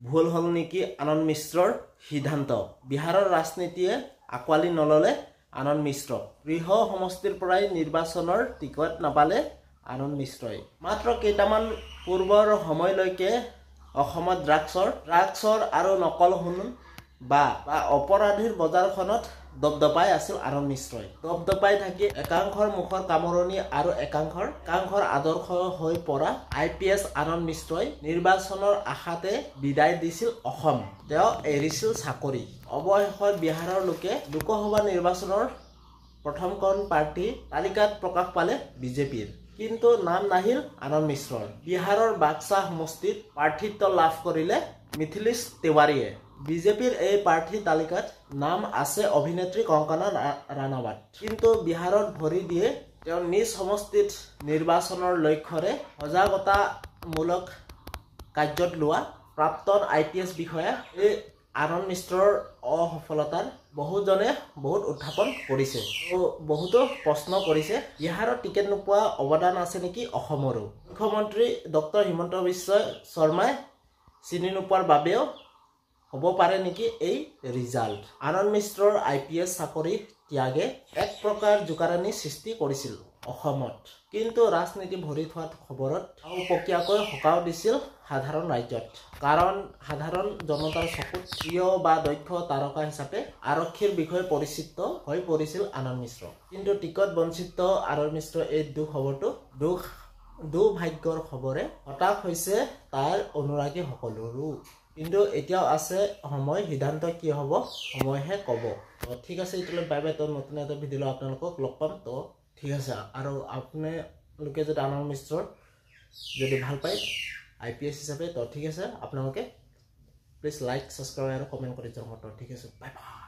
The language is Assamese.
ভুল হল নেকি আনন্দ মিশ্ৰৰ সিদ্ধান্ত বিহাৰৰ ৰাজনীতিয়ে আকোৱালি নললে আনন্দ মিশ্ৰ গৃহ সমষ্টিৰ পৰাই নিৰ্বাচনৰ টিকট নাপালে আনন্দ মিশ্ৰই মাত্ৰ কেইটামান পূৰ্বৰ সময়লৈকে অসমত ড্ৰাগছৰ আৰু নকল সোণ বা অপৰাধীৰ বজাৰখনত দবদপাই আছিল আনন্দ মিশ্ৰই দবদপাই থাকি একাংশৰ মুখৰ কামৰণি আৰু একাংশৰ আদৰ্শ হৈ পৰা IPS আনন্দ মিশ্ৰই নিৰ্বাচনৰ আশাতে বিদায় দিছিল অসম তেওঁ এৰিছিল চাকৰি অৱশেষত বিহাৰৰ লোকসভা নিৰ্বাচনৰ প্ৰথমখন প্ৰাৰ্থী তালিকাত প্ৰকাশ পালে বিজেপিৰ কিন্তু নাম নাহিল আনন্দ মিশ্ৰৰ বিহাৰৰ বাক্সা সমষ্টিত প্ৰাৰ্থিত্ব লাভ কৰিলে মিথিলেশ তিৱাৰীয়ে বিজেপিৰ এই প্ৰাৰ্থী তালিকাত নাম আছে অভিনেত্ৰী কংকনা ৰাণাৱত কিন্তু বিহাৰত ভৰি দিয়ে তেওঁ নিজ সমষ্টিত নিৰ্বাচনৰ লক্ষ্যৰে সজাগতামূলক কাৰ্যত লোৱা প্ৰাক্তন IPS বিষয়া এই আনন্দ মিশ্ৰৰ অসফলতাৰ বহুজনে বহুত উত্থাপন কৰিছে বহুতো প্ৰশ্ন কৰিছে বিহাৰত টিকেট নোপোৱা অৱদান আছে নেকি অসমৰো মুখ্যমন্ত্ৰী ডক্টৰ হিমন্ত বিশ্ব শৰ্মাই চিনি নোপোৱাৰ বাবেও হ'ব পাৰে নেকি এই ৰিজাল্ট আনন্দ মিশ্ৰৰ IPS চাকৰি ত্যাগে এক প্ৰকাৰ জোকাৰণি সৃষ্টি কৰিছিল অসমত কিন্তু ৰাজনীতি ভৰি থোৱা খবৰত পকিয়াকৈ হকাও দিছিল সাধাৰণ ৰাজ্যত কাৰণ সাধাৰণ জনতাৰ চকুত প্ৰিয় বা দক্ষ তাৰকা হিচাপে আৰক্ষীৰ বিষয়ে পৰিচিত হৈ পৰিছিল আনন্দ মিশ্ৰ কিন্তু টিকট বঞ্চিত আনন্দ মিশ্ৰ এই দুৰ্ভাগ্যৰ খবৰে হতাশ হৈছে তাৰ অনুৰাগী সকলোৰো কিন্তু এতিয়াও আছে সময় সিদ্ধান্ত কি হ'ব সময়হে ক'ব তো ঠিক আছে এতিয়ালৈ বাই বাই তো নতুন এটা ভিডিঅ' আপোনালোকক লগ পাম তো ঠিক আছে আৰু আপোনালোকে যদি আনন্দ মিশ্ৰৰ যদি ভাল পায় IPS হিচাপে তো ঠিক আছে আপোনালোকে প্লিজ লাইক সাবস্ক্ৰাইব আৰু কমেন্ট কৰি জনাব তো ঠিক আছে বাই বাই